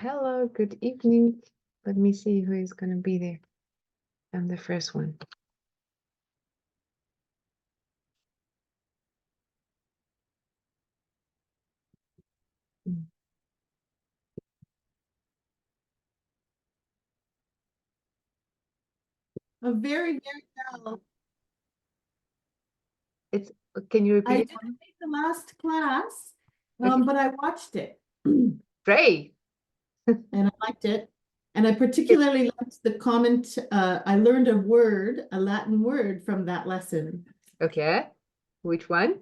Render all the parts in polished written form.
Hello, good evening. Let me see who is going to be there. I'm the first one. Mm. A very, very well. Can you I repeat it? didn't take the last class, Okay. but I watched it and Great. I liked it. And I particularly liked the comment. I learned a Latin word from that lesson. Okay. Which one?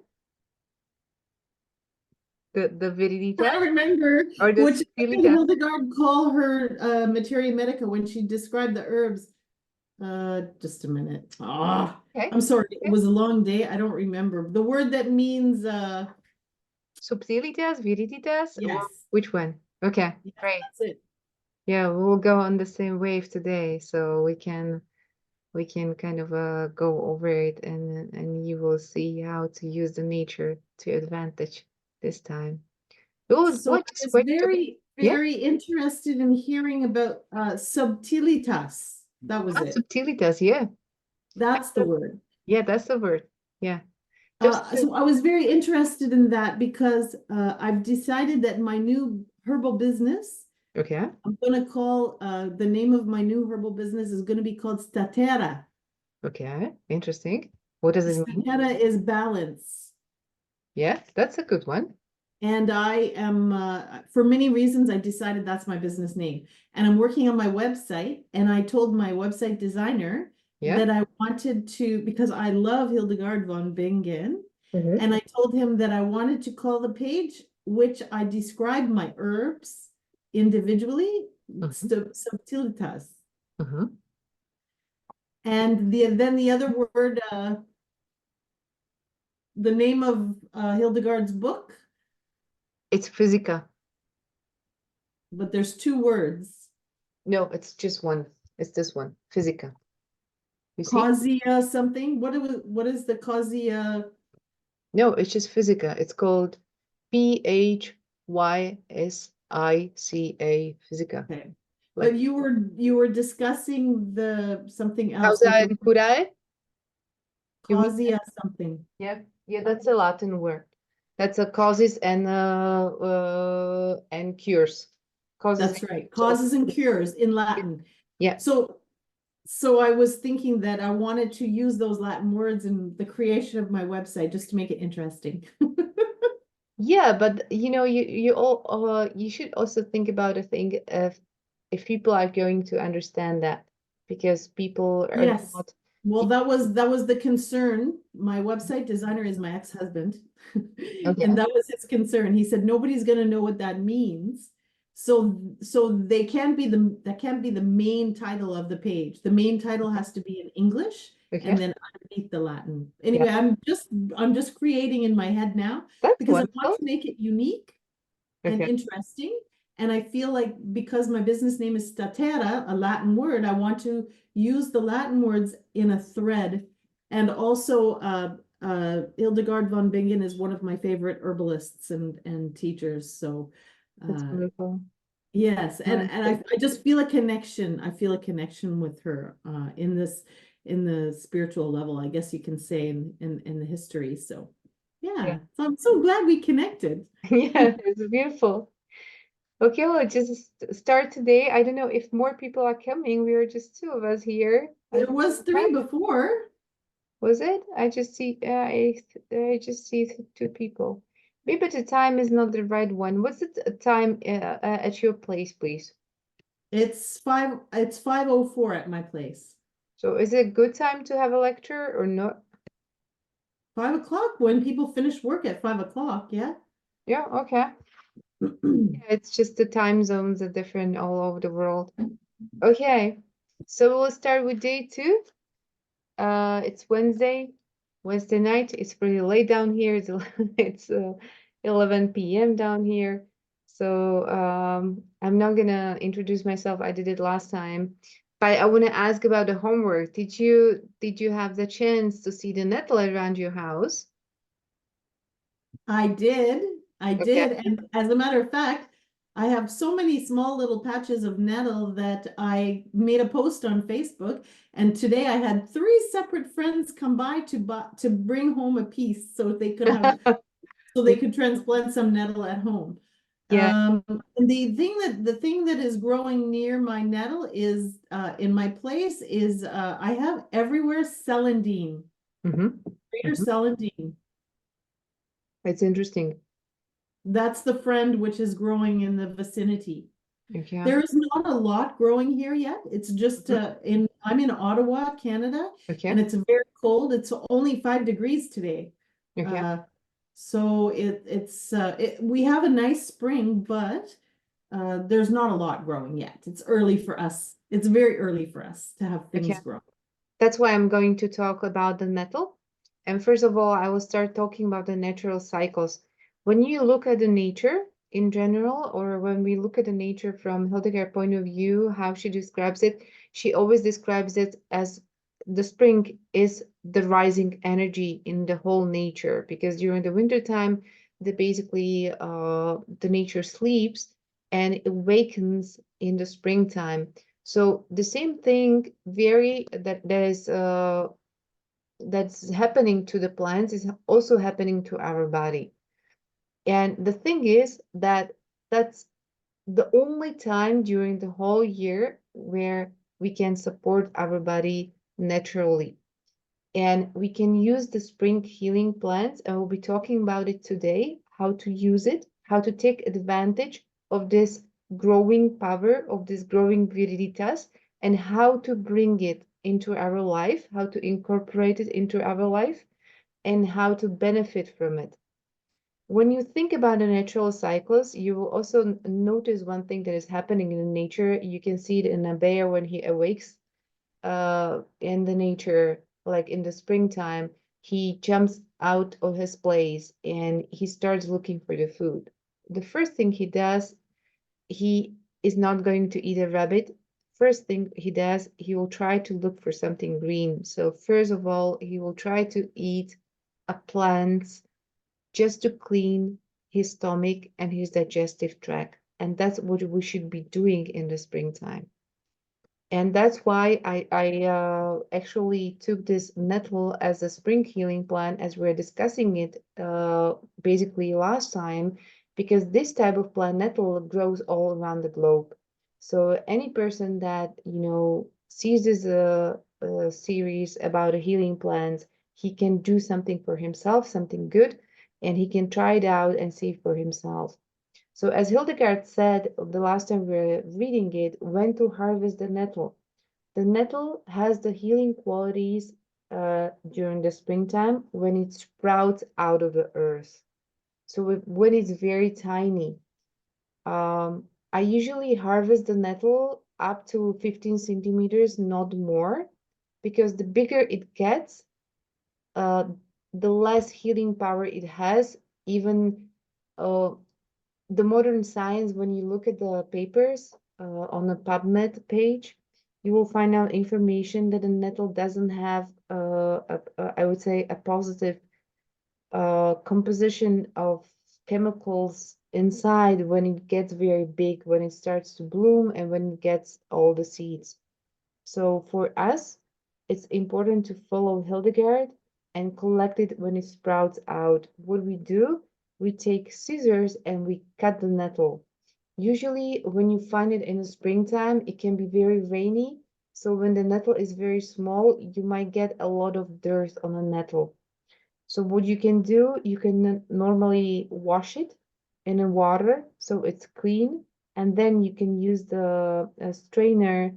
The I viriditas remember or the which subtilitas? Hildegard called her materia medica when she described the herbs. Just a minute. Okay. I'm sorry. It Okay. was a long day. I don't remember. The word that means Subtilitas, viriditas, or yes. which one? Okay. Yes, Great. that's it. Yeah, we'll go on the same wave today, so we can kind of go over it, and you will see how to use the nature to advantage this time. Oh, So what I just was wait to very, yeah, very interested in hearing about subtilitas. That was it. subtilitas, yeah. That's the word. Yeah, that's the word. Yeah. Just So I was very interested in that because I've decided that my new herbal business, okay. I'm going to call the name of my new herbal business is going to be called Statera. Okay. Interesting. What does it mean? Statera is balance. Yeah, that's a good one. And I am, for many reasons, I decided that's my business name. And I'm working on my website. And I told my website designer Yeah. that I wanted to, because I love Hildegard von Bingen. Mm-hmm. And I told him that I wanted to call the page, which I describe my herbs individually, Mm-hmm. subtilitas. Mm-hmm. And then the other word, the name of Hildegard's book, It's physica. but there's two words. No, it's just one. It's this one. Physica. You see? Causia something. What is the causia? No, it's just physica. It's called Physica. Physica. Okay. But Like you were discussing the something else causa with the and curae. You mean causia something. yeah, yeah, that's a Latin word. That's a causes and cures. Causes and That's right. cures. Causes and cures in Latin. Yeah. So so I was thinking that I wanted to use those Latin words in the creation of my website just to make it interesting. Yeah, but you should also think about a thing of if people are going to understand that because people are Yes. not. Well, that was the concern. My website designer is my ex-husband. Okay. And that was his concern. He said nobody's going to know what that means. So that can't be the main title of the page. The main title has to be in English Okay. and then underneath the Latin. Yeah, Anyway, I'm just creating in my head now that's because I want wonderful. to make it unique and Okay. interesting. And I feel like because my business name is Statera, a Latin word, I want to use the Latin words in a thread. And also, Hildegard von Bingen is one of my favorite herbalists and teachers. So, That's uh, wonderful. yes, and Nice. and I just feel a connection. I feel a connection with her in the spiritual level, I guess you can say in the history. So, Yeah. yeah, so I'm so glad we connected. Yeah, it's beautiful. Okay, well, just start today. I don't know if more people are coming. We are just two of us here. I There don't was three know. before. Was it? I just see two people. Maybe the time is not the right one. What's the time at your place, please? It's 5:04 at my place. So is it a good time to have a lecture or not? 5 o'clock when people finish work at 5 o'clock, yeah. Yeah, okay. Yeah, it's just the time zones are different all over the world. Okay, so we'll start with day two. It's Wednesday night. It's pretty late down here. It's 11 p.m. down here. So I'm not gonna introduce myself. I did it last time, but I want to ask about the homework. Did you have the chance to see the net light around your house? I did. I Okay. did. And as a matter of fact, I have so many small little patches of nettle that I made a post on Facebook, and today I had 3 separate friends come by to bring home a piece so they could have so they could transplant some nettle at home. Yeah. And the thing that is growing near my nettle is in my place is I have everywhere celandine, Mm-hmm. greater celandine. It's interesting. That's the friend which is growing in the vicinity. Okay. There is not a lot growing here yet. It's just I'm in Ottawa, Canada, Okay. and it's very cold. It's only 5 degrees today. Okay. Uh, so we have a nice spring, but there's not a lot growing yet. It's early for us. It's very early for us to have Okay. things grow. That's why I'm going to talk about the nettle. And first of all, I will start talking about the natural cycles. When you look at the nature in general, or when we look at the nature from Hildegard's point of view, how she describes it, she always describes it as the spring is the rising energy in the whole nature, because during the winter time, the nature sleeps and it awakens in the springtime. So the same thing very that's happening to the plants is also happening to our body. And the thing is that that's the only time during the whole year where we can support our body naturally. And we can use the spring healing plants, and we'll be talking about it today, how to use it, how to take advantage of this growing power, of this growing viriditas, and how to bring it into our life, how to incorporate it into our life, and how to benefit from it. When you think about the natural cycles, you will also notice one thing that is happening in nature. You can see it in a bear when he awakes in the nature, like in the springtime, he jumps out of his place and he starts looking for the food. The first thing he does, he is not going to eat a rabbit. First thing he does, he will try to look for something green. So first of all, he will try to eat a plant just to clean his stomach and his digestive tract. And that's what we should be doing in the springtime. And that's why I actually took this nettle as a spring healing plant as we are discussing it basically last time, because this type of plant nettle grows all around the globe. So any person that, sees this series about a healing plants, he can do something for himself, something good, and he can try it out and see for himself. So as Hildegard said the last time we were reading it, when to harvest the nettle. The nettle has the healing qualities during the springtime when it sprouts out of the earth. So when it's very tiny, I usually harvest the nettle up to 15 centimeters, not more, because the bigger it gets, uh, the less healing power it has. Even uh, the modern science, when you look at the papers on the PubMed page, you will find out information that the nettle doesn't have, I would say, a positive composition of chemicals inside when it gets very big, when it starts to bloom, and when it gets all the seeds. So for us, it's important to follow Hildegard and collect it when it sprouts out. What we do, we take scissors and we cut the nettle. Usually when you find it in the springtime, it can be very rainy. So when the nettle is very small, you might get a lot of dirt on the nettle. So what you can do, you can normally wash it in the water so it's clean, and then you can use the strainer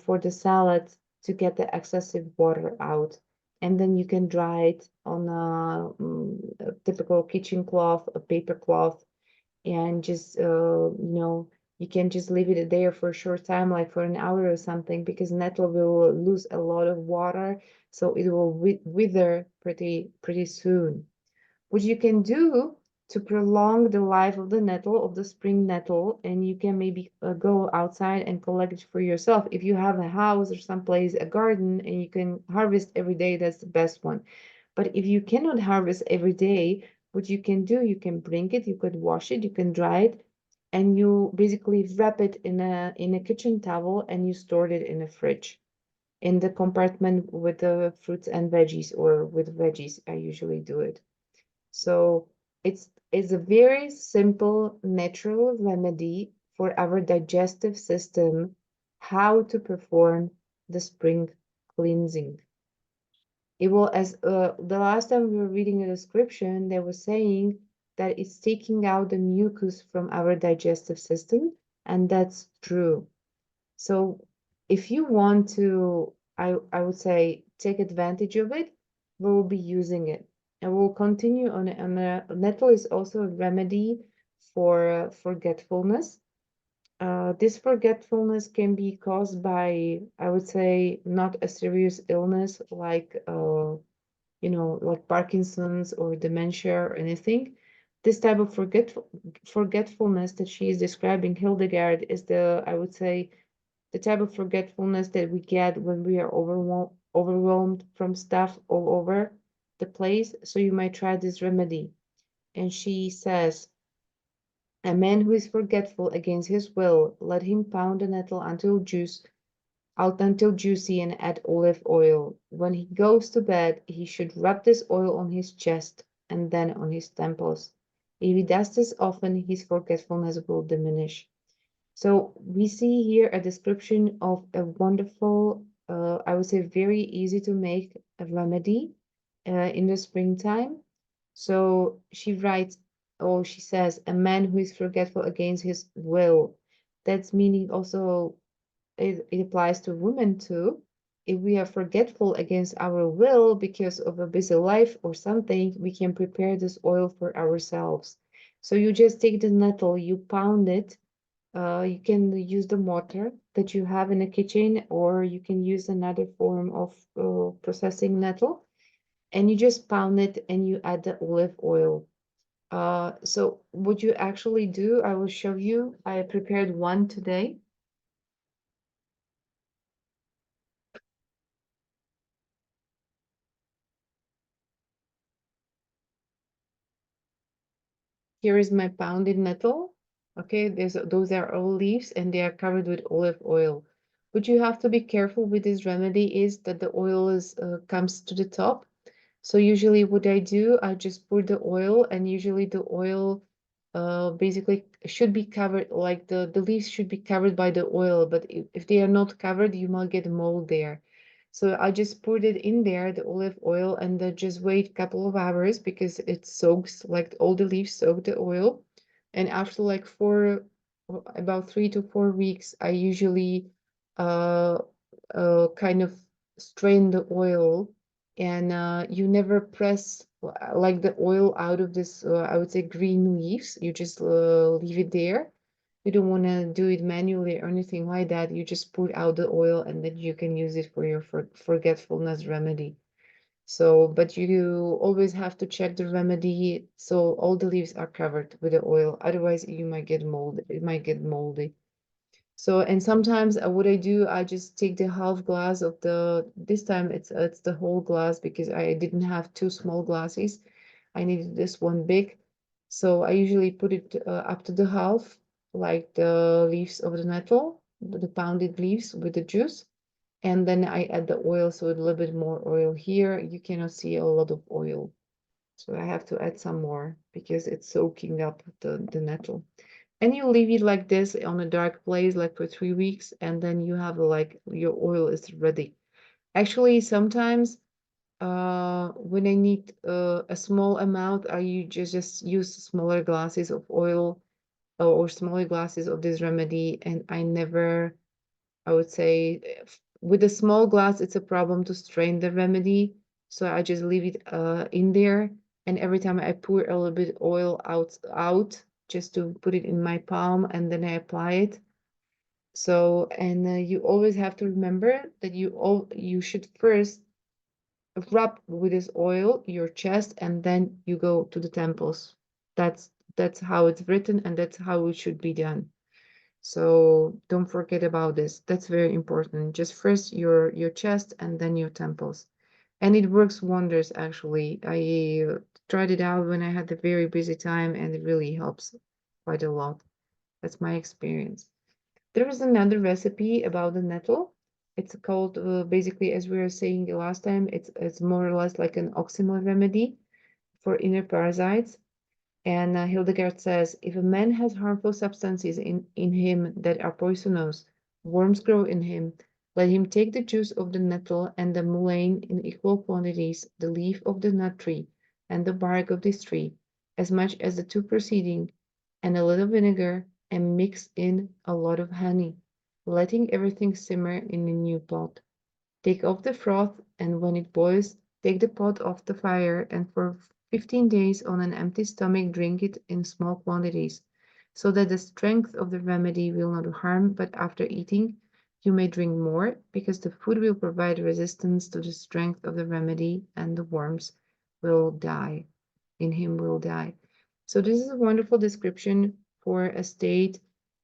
for the salad to get the excessive water out. And then you can dry it on a typical kitchen cloth, a paper cloth, and just, you can just leave it there for a short time, like for an hour or something, because nettle will lose a lot of water, so it will wither pretty soon. What you can do to prolong the life of the nettle, of the spring nettle, and you can maybe go outside and collect it for yourself. If you have a house or someplace, a garden, and you can harvest every day, that's the best one. But if you cannot harvest every day, what you can do, you can bring it, you could wash it, you can dry it, and you basically wrap it in a kitchen towel and you stored it in a fridge in the compartment with the fruits and veggies, or with veggies. I usually do it. So it's a very simple natural remedy for our digestive system, how to perform the spring cleansing. It will, as the last time we were reading a description, they were saying that it's taking out the mucus from our digestive system, and that's true. So if you want to, I would say, take advantage of it, we will be using it. And we'll continue on it. And nettle is also a remedy for forgetfulness. This forgetfulness can be caused by, I would say, not a serious illness like, like Parkinson's or dementia or anything. This type of forgetfulness that she is describing, Hildegard, is the, I would say, the type of forgetfulness that we get when we are overwhelmed from stuff all over the place. So you might try this remedy. And she says, a man who is forgetful against his will, let him pound the nettle until juicy, and add olive oil. When he goes to bed, he should rub this oil on his chest and then on his temples. If he does this often, his forgetfulness will diminish. So we see here a description of a wonderful, I would say very easy to make a remedy in the springtime. So she writes, or she says, a man who is forgetful against his will. That's meaning also it applies to women too. If we are forgetful against our will because of a busy life or something, we can prepare this oil for ourselves. So you just take the nettle, you pound it. You can use the mortar that you have in the kitchen, or you can use another form of processing nettle, and you just pound it and you add the olive oil. So what you actually do, I will show you. I prepared one today. Here is my pounded nettle. Okay, those are all leaves and they are covered with olive oil. What you have to be careful with this remedy is that the oil is comes to the top. So usually what I do, I just pour the oil, and usually the oil basically should be covered, like the leaves should be covered by the oil, but if they are not covered, you might get mold there. So I just poured it in there, the olive oil, and then just wait a couple of hours because it soaks, like all the leaves soak the oil. And after like about 3 to 4 weeks, I usually uh, kind of strain the oil, and you never press like the oil out of this, I would say, green leaves. You just leave it there. You don't want to do it manually or anything like that. You just put out the oil, and then you can use it for your forgetfulness remedy. So, but you always have to check the remedy so all the leaves are covered with the oil. Otherwise, you might get mold. It might get moldy. So, and sometimes what I do, I just take the half glass of this time it's the whole glass because I didn't have two small glasses. I needed this one big. So I usually put it up to the half, like the leaves of the nettle, the pounded leaves with the juice. And then I add the oil, so a little bit more oil here. You cannot see a lot of oil. So I have to add some more because it's soaking up the nettle. And you leave it like this on a dark place, like for 3 weeks, and then you have like your oil is ready. Actually, sometimes when I need a small amount, I just use smaller glasses of oil, or smaller glasses of this remedy, and I never, I would say, with a small glass, it's a problem to strain the remedy. So I just leave it in there. And every time I pour a little bit oil out just to put it in my palm, and then I apply it. So, and you always have to remember that you should first rub with this oil your chest, and then you go to the temples. That's how it's written, and that's how it should be done. So don't forget about this. That's very important. Just first your chest and then your temples. And it works wonders actually. I tried it out when I had a very busy time, and it really helps quite a lot. That's my experience. There is another recipe about the nettle. It's called, basically, as we were saying the last time, it's more or less like an oxymel remedy for inner parasites. And Hildegard says, if a man has harmful substances in him that are poisonous, worms grow in him, let him take the juice of the nettle and the mullein in equal quantities, the leaf of the nut tree and the bark of this tree, as much as the two preceding, and a little vinegar, and mix in a lot of honey, letting everything simmer in a new pot. Take off the froth, and when it boils, take the pot off the fire, and for 15 days on an empty stomach drink it in small quantities, so that the strength of the remedy will not harm, but after eating you may drink more, because the food will provide resistance to the strength of the remedy, and the worms will die, in him will die. So this is a wonderful description for a state.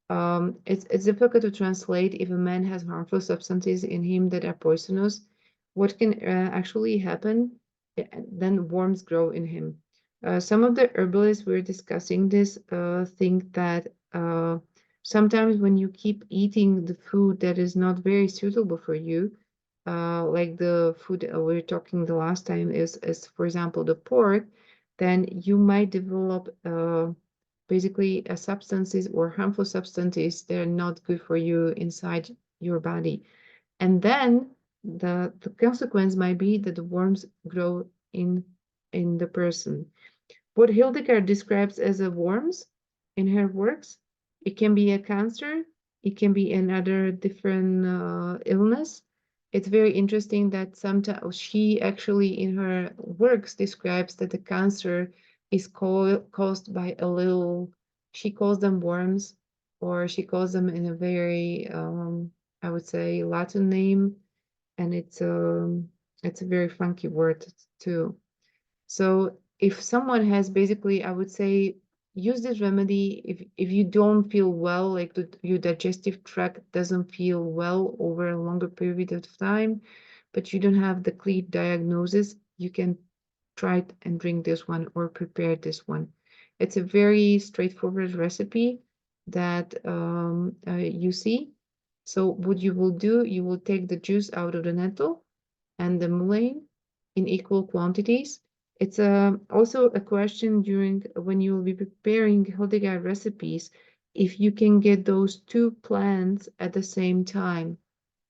It's difficult to translate. If a man has harmful substances in him that are poisonous, what can actually happen? Then worms grow in him. Some of the herbalists we're discussing this think that sometimes when you keep eating the food that is not very suitable for you, like the food we were talking the last time is, for example, the pork, then you might develop basically substances or harmful substances that are not good for you inside your body. And then the consequence might be that the worms grow in the person. What Hildegard describes as a worms in her works, it can be a cancer, it can be another different illness. It's very interesting that sometimes she actually in her works describes that the cancer is caused by a little, she calls them worms, or she calls them in a very, I would say, Latin name, and it's a very funky word too. So if someone has basically, I would say, use this remedy if you don't feel well, like your digestive tract doesn't feel well over a longer period of time, but you don't have the clear diagnosis, you can try it and drink this one or prepare this one. It's a very straightforward recipe that you see. So what you will do, you will take the juice out of the nettle and the mullein in equal quantities. It's also a question during when you will be preparing Hildegard recipes, if you can get those two plants at the same time,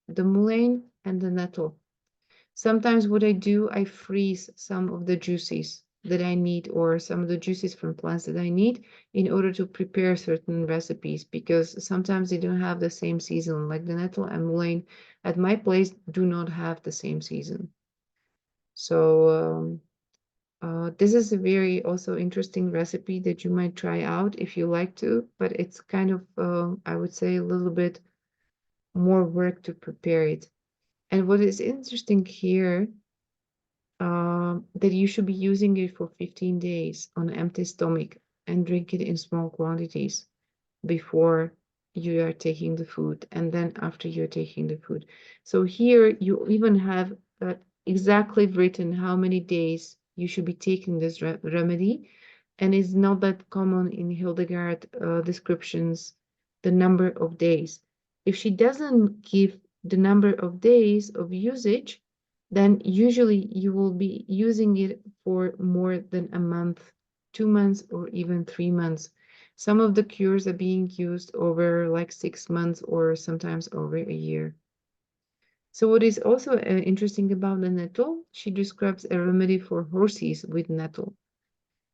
the mullein and the nettle. Sometimes what I do, I freeze some of the juices that I need, or some of the juices from plants that I need in order to prepare certain recipes, because sometimes they don't have the same season, like the nettle and mullein at my place do not have the same season. So this is a very also interesting recipe that you might try out if you like to, but it's kind of, I would say, a little bit more work to prepare it. And what is interesting here, that you should be using it for 15 days on an empty stomach and drink it in small quantities before you are taking the food and then after you're taking the food. So here you even have exactly written how many days you should be taking this remedy, and it's not that common in Hildegard descriptions, the number of days. If she doesn't give the number of days of usage, then usually you will be using it for more than a month, 2 months, or even 3 months. Some of the cures are being used over like 6 months or sometimes over a year. So what is also interesting about the nettle, she describes a remedy for horses with nettle.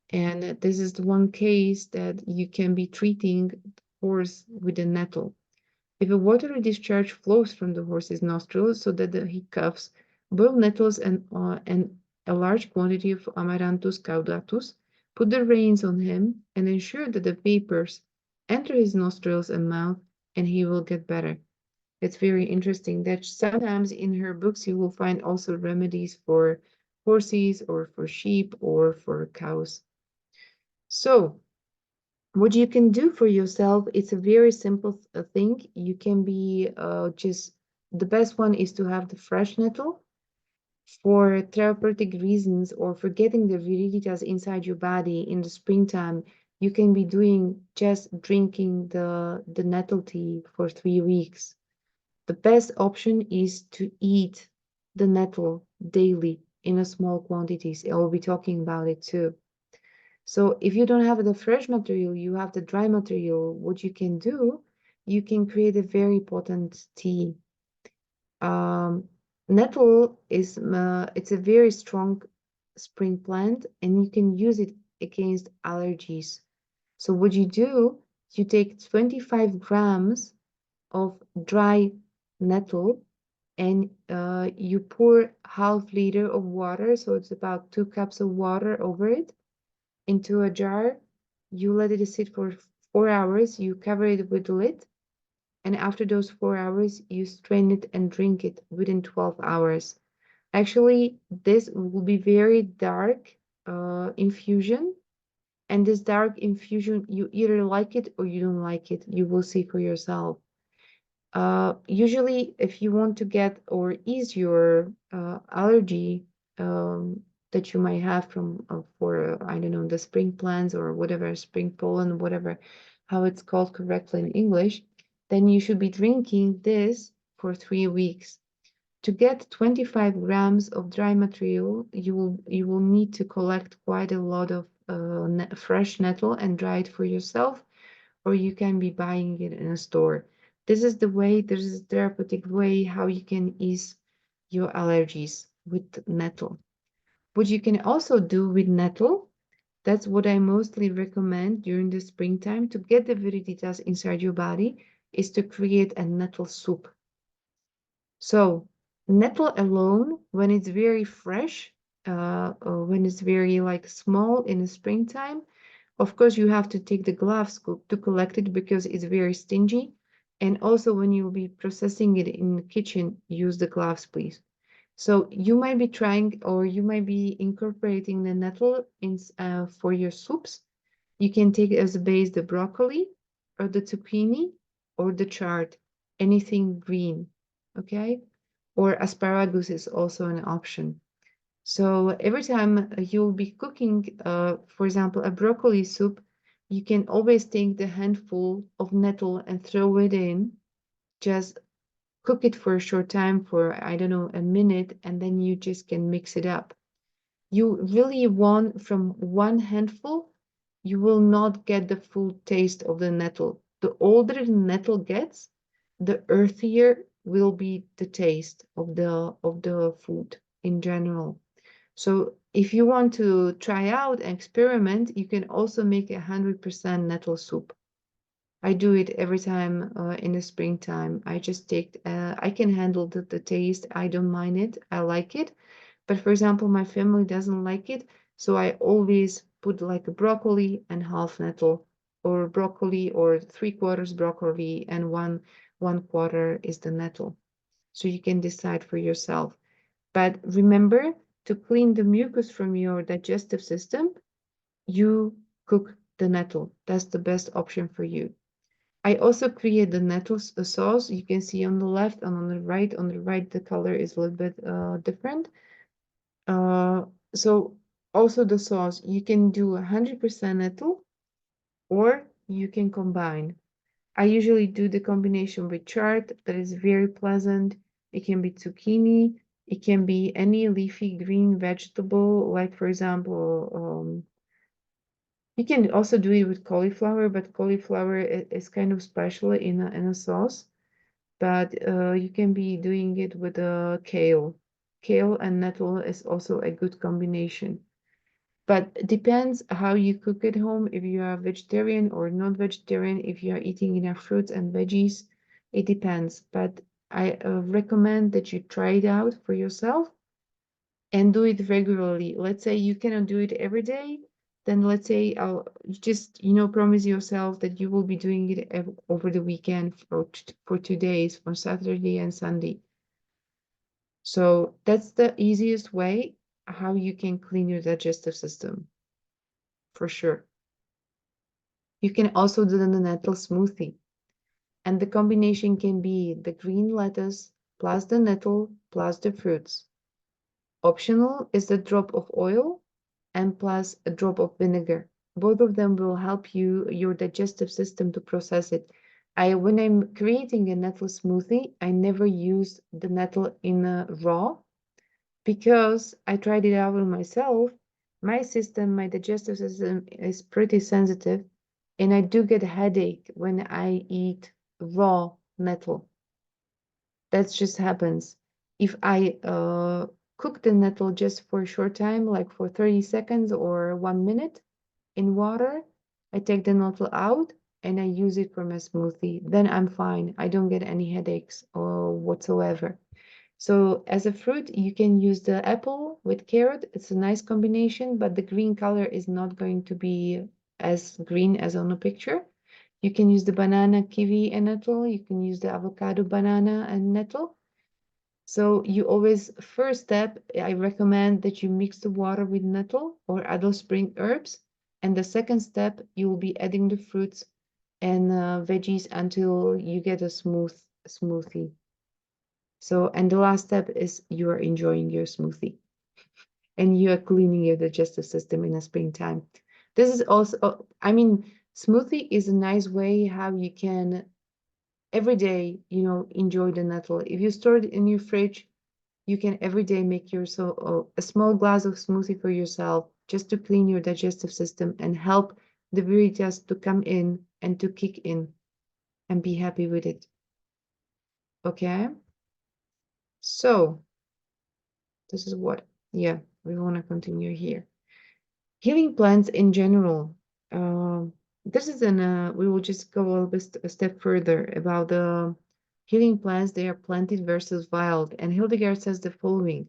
And this is the one case that you can be treating horse with a nettle. If a watery discharge flows from the horse's nostrils so that he coughs, boil nettles and a large quantity of Amaranthus caudatus, put the reins on him, and ensure that the vapors enter his nostrils and mouth, and he will get better. It's very interesting that sometimes in her books you will find also remedies for horses or for sheep or for cows. So what you can do for yourself, it's a very simple thing. You can be just, the best one is to have the fresh nettle for therapeutic reasons or for getting the viriditas inside your body in the springtime. You can be doing just drinking the nettle tea for 3 weeks. The best option is to eat the nettle daily in a small quantities. I will be talking about it too. So if you don't have the fresh material, you have the dry material. What you can do, you can create a very potent tea. Nettle is it's a very strong spring plant, and you can use it against allergies. So what you do, you take 25 grams of dry nettle, and you pour ½ liter of water, so it's about 2 cups of water over it, into a jar. You let it sit for 4 hours. You cover it with the lid, and after those 4 hours, you strain it and drink it within 12 hours. Actually, this will be very dark infusion, and this dark infusion, you either like it or you don't like it. You will see for yourself. Usually, if you want to get or ease your allergy that you might have from for I don't know, the spring plants or whatever, spring pollen, whatever, how it's called correctly in English, then you should be drinking this for 3 weeks. To get 25 grams of dry material, you will need to collect quite a lot of fresh nettle and dry it for yourself, or you can be buying it in a store. This is the way, this is a therapeutic way how you can ease your allergies with nettle. What you can also do with nettle, that's what I mostly recommend during the springtime to get the viriditas inside your body, is to create a nettle soup. So nettle alone, when it's very fresh, or when it's very like small in the springtime, of course you have to take the gloves to collect it because it's very stingy. And also when you'll be processing it in the kitchen, use the gloves, please. So you might be trying, or you might be incorporating the nettle in for your soups. You can take as a base the broccoli or the zucchini or the chard, anything green, okay? Or asparagus is also an option. So every time you'll be cooking, for example, a broccoli soup, you can always take the handful of nettle and throw it in. Just cook it for a short time, for, I don't know, a minute, and then you just can mix it up. You really want from one handful, you will not get the full taste of the nettle. The older the nettle gets, the earthier will be the taste of the food in general. So if you want to try out and experiment, you can also make 100% nettle soup. I do it every time in the springtime. I just take, I can handle the taste. I don't mind it. I like it. But for example, my family doesn't like it. So I always put like a broccoli and half nettle, or broccoli or 3/4 broccoli and one quarter is the nettle. So you can decide for yourself. But remember to clean the mucus from your digestive system, you cook the nettle. That's the best option for you. I also create the nettle sauce. You can see on the left and on the right. On the right, the color is a little bit different. So also the sauce, you can do 100% nettle, or you can combine. I usually do the combination with chard. That is very pleasant. It can be zucchini. It can be any leafy green vegetable, like for example, you can also do it with cauliflower, but cauliflower is kind of special in a sauce. But you can be doing it with kale. Kale and nettle is also a good combination. But it depends how you cook at home, if you are vegetarian or not vegetarian, if you are eating enough fruits and veggies, it depends. But I recommend that you try it out for yourself and do it regularly. Let's say you cannot do it every day, then let's say I'll just, promise yourself that you will be doing it over the weekend for 2 days, for Saturday and Sunday. So that's the easiest way how you can clean your digestive system, for sure. You can also do the nettle smoothie, and the combination can be the green lettuce plus the nettle plus the fruits. Optional is the drop of oil and plus a drop of vinegar. Both of them will help your digestive system to process it. When I'm creating a nettle smoothie, I never use the nettle in a raw because I tried it out on myself. My system, my digestive system is pretty sensitive, and I do get a headache when I eat raw nettle. That just happens. If I cook the nettle just for a short time, like for 30 seconds or 1 minute in water, I take the nettle out and I use it for my smoothie. Then I'm fine. I don't get any headaches or whatsoever. So as a fruit, you can use the apple with carrot. It's a nice combination, but the green color is not going to be as green as on the picture. You can use the banana, kiwi, and nettle. You can use the avocado, banana, and nettle. So you always, first step, I recommend that you mix the water with nettle or other spring herbs. And the second step, you will be adding the fruits and veggies until you get a smooth smoothie. So, and the last step is you are enjoying your smoothie and you are cleaning your digestive system in the springtime. This is also, I mean, smoothie is a nice way how you can every day, enjoy the nettle. If you store it in your fridge, you can every day make yourself a small glass of smoothie for yourself just to clean your digestive system and help the viriditas to come in and to kick in and be happy with it. Okay, so this is what, yeah, we want to continue here. Healing plants in general. This is we will just go a little bit a step further about the healing plants. They are planted versus wild. And Hildegard says the following.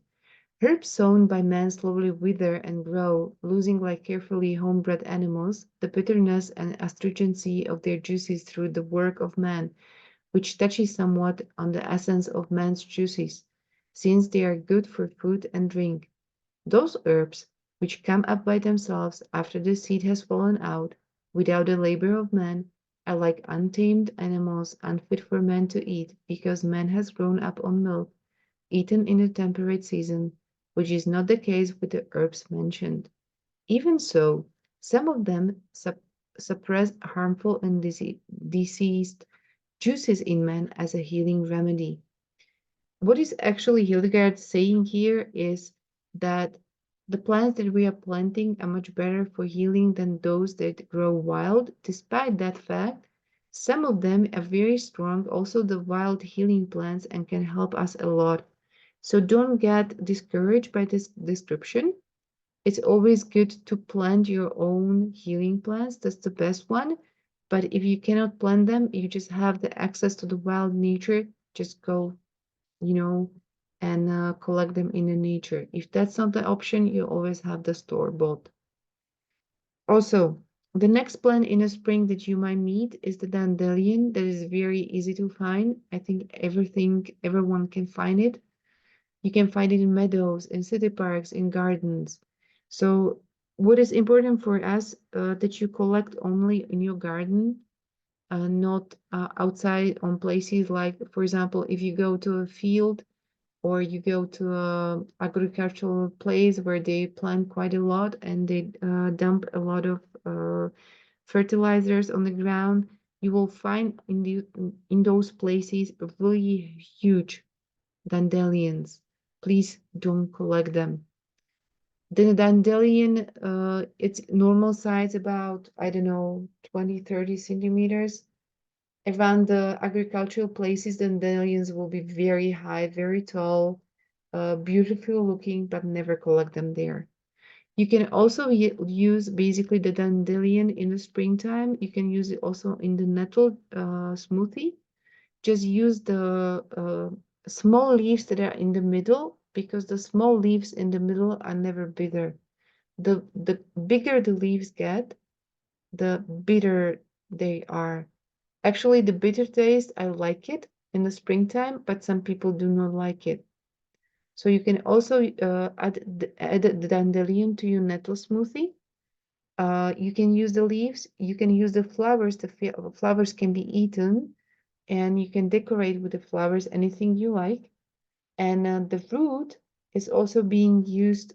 Herbs sown by man slowly wither and grow, losing like carefully homebred animals the bitterness and astringency of their juices through the work of man, which touches somewhat on the essence of man's juices, since they are good for food and drink. Those herbs, which come up by themselves after the seed has fallen out, without the labor of man, are like untamed animals unfit for man to eat, because man has grown up on milk, eaten in the temperate season, which is not the case with the herbs mentioned. Even so, some of them suppress harmful and diseased juices in man as a healing remedy. What is actually Hildegard saying here is that the plants that we are planting are much better for healing than those that grow wild. Despite that fact, some of them are very strong, also the wild healing plants, and can help us a lot. So don't get discouraged by this description. It's always good to plant your own healing plants. That's the best one. But if you cannot plant them, you just have the access to the wild nature, just go, you know, and collect them in the nature. If that's not the option, you always have the store bought. Also, the next plant in the spring that you might meet is the dandelion. That is very easy to find. I think everyone can find it. You can find it in meadows, in city parks, in gardens. So what is important for us that you collect only in your garden, not outside on places like, for example, if you go to a field or you go to a agricultural place where they plant quite a lot and they dump a lot of fertilizers on the ground, you will find in those places really huge dandelions. Please don't collect them. The dandelion, its normal size about, I don't know, 20, 30 centimeters. Around the agricultural places, dandelions will be very high, very tall, beautiful looking, but never collect them there. You can also use basically the dandelion in the springtime. You can use it also in the nettle smoothie. Just use the small leaves that are in the middle because the small leaves in the middle are never bitter. The bigger the leaves get, the bitter they are. Actually, the bitter taste, I like it in the springtime, but some people do not like it. So you can also add the dandelion to your nettle smoothie. You can use the leaves, you can use the flowers. The flowers can be eaten, and you can decorate with the flowers anything you like. And the root is also being used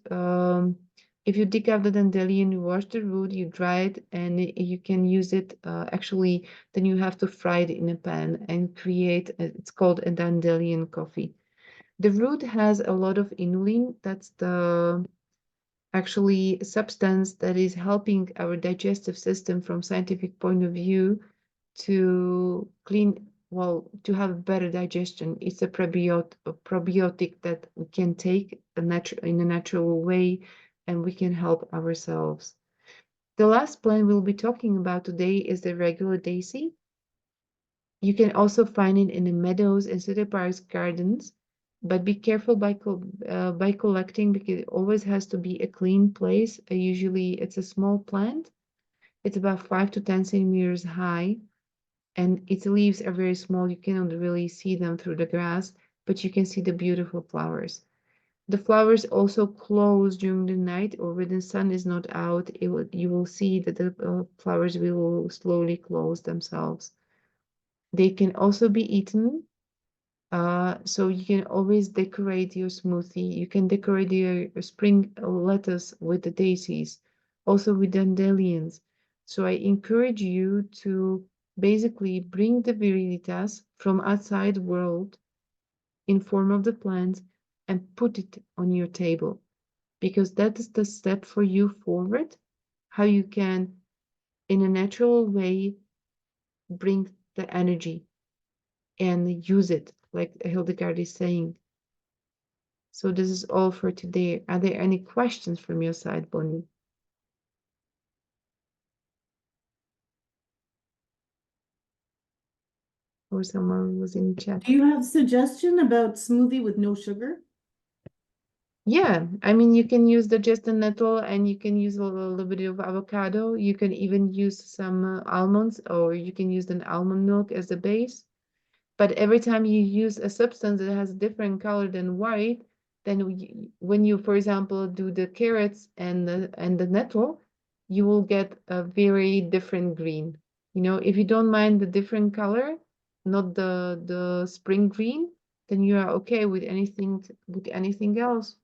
If you dig out the dandelion, you wash the root, you dry it, and you can use it. Actually, then you have to fry it in a pan and create. It's called a dandelion coffee. The root has a lot of inulin. That's the actually substance that is helping our digestive system from scientific point of view to clean, well, to have better digestion. It's a probiotic that we can take in a natural way, and we can help ourselves. The last plant we'll be talking about today is the regular daisy. You can also find it in the meadows and city parks gardens, but be careful by collecting because it always has to be a clean place. Usually it's a small plant. It's about 5 to 10 centimeters high, and its leaves are very small. You cannot really see them through the grass, but you can see the beautiful flowers. The flowers also close during the night, or when the sun is not out, you will see that the flowers will slowly close themselves. They can also be eaten. So you can always decorate your smoothie. You can decorate your spring lettuce with the daisies, also with dandelions. So I encourage you to basically bring the viriditas from outside world in form of the plant and put it on your table, because that is the step for you forward, how you can, in a natural way, bring the energy and use it, like Hildegard is saying. So this is all for today. Are there any questions from your side, Bonnie? Or someone was in chat? Do you have suggestion about smoothie with no sugar? Yeah, I mean, you can use just the nettle, and you can use a little bit of avocado. You can even use some almonds, or you can use an almond milk as the base. But every time you use a substance that has a different color than white, then when you, for example, do the carrots and the nettle, you will get a very different green. You know, if you don't mind the different color, not the spring green, then you are okay with anything else.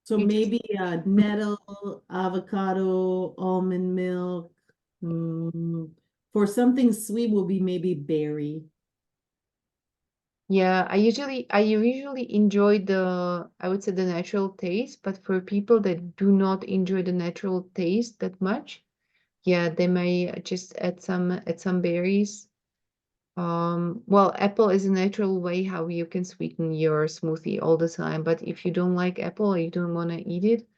So You just maybe nettle, avocado, almond milk. For something sweet will be maybe berry. Yeah, I usually enjoy I would say the natural taste, but for people that do not enjoy the natural taste that much, yeah, they may just add some berries. Well, apple is a natural way how you can sweeten your smoothie all the time, but if you don't like apple or you don't want to eat it,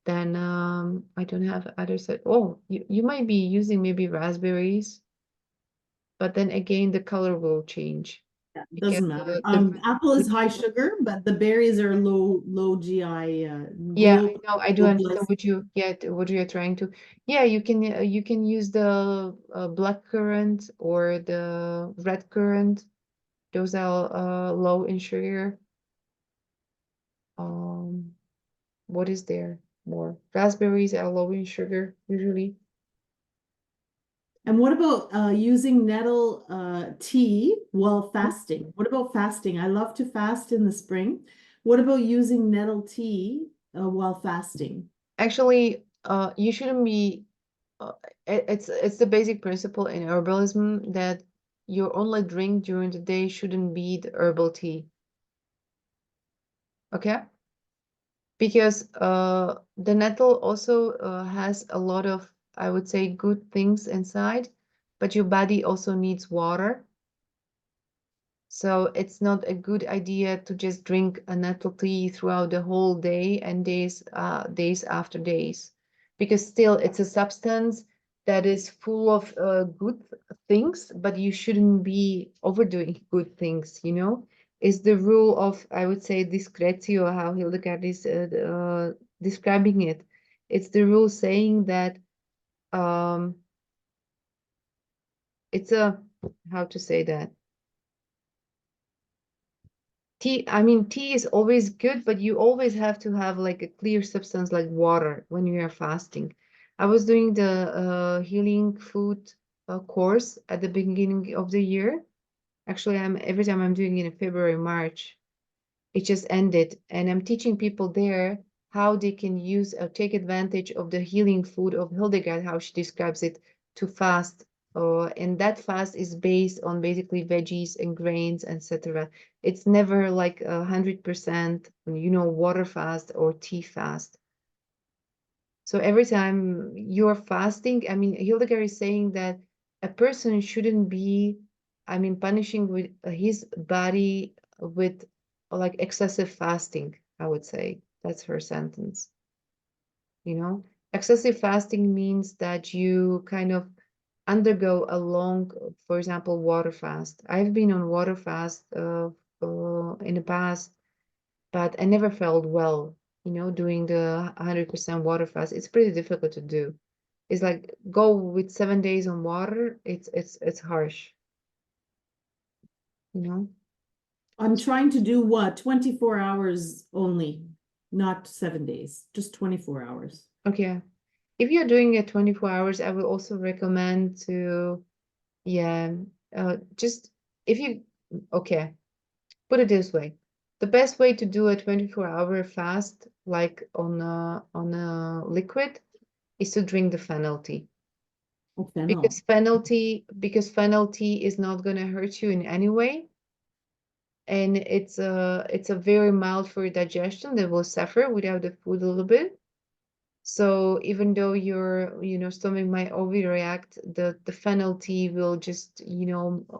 then I don't have other set. Oh, you might be using maybe raspberries, but then again the color will change Yeah, because doesn't matter. the Apple is high sugar, but the berries are low GI, Yeah, I know. I do low blood. understand what you're trying to. Yeah, you can use the black currant or the red currant. Those are low in sugar. Um, what is there more? Raspberries are low in sugar usually. And what about using nettle tea while fasting? What about fasting? I love to fast in the spring. What about using nettle tea while fasting? Actually, you shouldn't be. Uh, it's the basic principle in herbalism that your only drink during the day shouldn't be the herbal tea. Okay? Because the nettle also has a lot of, I would say, good things inside, but your body also needs water. So it's not a good idea to just drink a nettle tea throughout the whole day and days after days, because still it's a substance that is full of good things, but you shouldn't be overdoing good things, you know? Is the rule of, I would say, discretio, how Hildegard is describing it. It's the rule saying that um, it's a, how to say that? Tea, I mean, tea is always good, but you always have to have like a clear substance like water when you are fasting. I was doing the healing food course at the beginning of the year. Actually, every time I'm doing it in February, March. It just ended, and I'm teaching people there how they can use or take advantage of the healing food of Hildegard, how she describes it, to fast. And that fast is based on basically veggies and grains, etc. It's never like 100%, water fast or tea fast. So every time you're fasting, I mean, Hildegard is saying that a person shouldn't be, I mean, punishing with his body with like excessive fasting, I would say. That's her sentence. Excessive fasting means that you kind of undergo a long, for example, water fast. I've been on water fast in the past, but I never felt well, doing the 100% water fast. It's pretty difficult to do. It's like go with 7 days on water. It's harsh, you know? I'm trying to do what? 24 hours only, not 7 days, just 24 hours. Okay. If you're doing it 24 hours, I will also recommend to, yeah, just if you, okay, put it this way. The best way to do a 24-hour fast, like on a liquid, is to drink the fennel tea. Oh, fennel. Because fennel tea is not going to hurt you in any way, and it's a very mild for your digestion that will suffer without the food a little bit. So even though your stomach might overreact, the fennel tea will just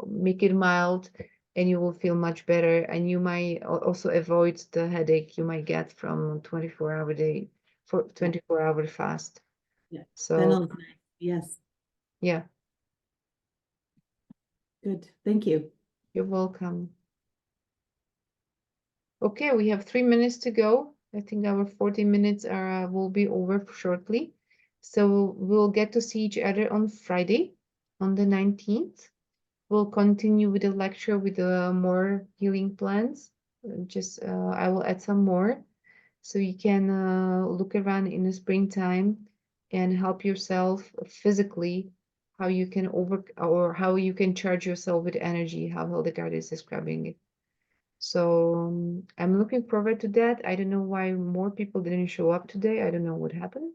make it mild, and you will feel much better, and you might also avoid the headache you might get from 24-hour day for 24-hour fast. Yeah, So fennel is nice. Yes, yeah, good. Thank you. you're welcome. Okay, we have 3 minutes to go. I think our 40 minutes will be over shortly. So we'll get to see each other on Friday, on the 19th. We'll continue with the lecture with more healing plans. I will add some more, so you can look around in the springtime and help yourself physically, how you can how you can charge yourself with energy, how Hildegard is describing it. So I'm looking forward to that. I don't know why more people didn't show up today. I don't know what happened.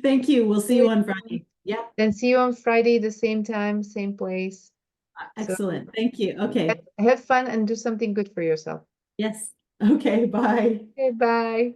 Thank you. We'll see you on Friday. Yeah, Then see you on Friday, the same time, same place. So excellent. Thank you. Okay. have fun and do something good for yourself. Yes. Okay, bye. Okay, bye.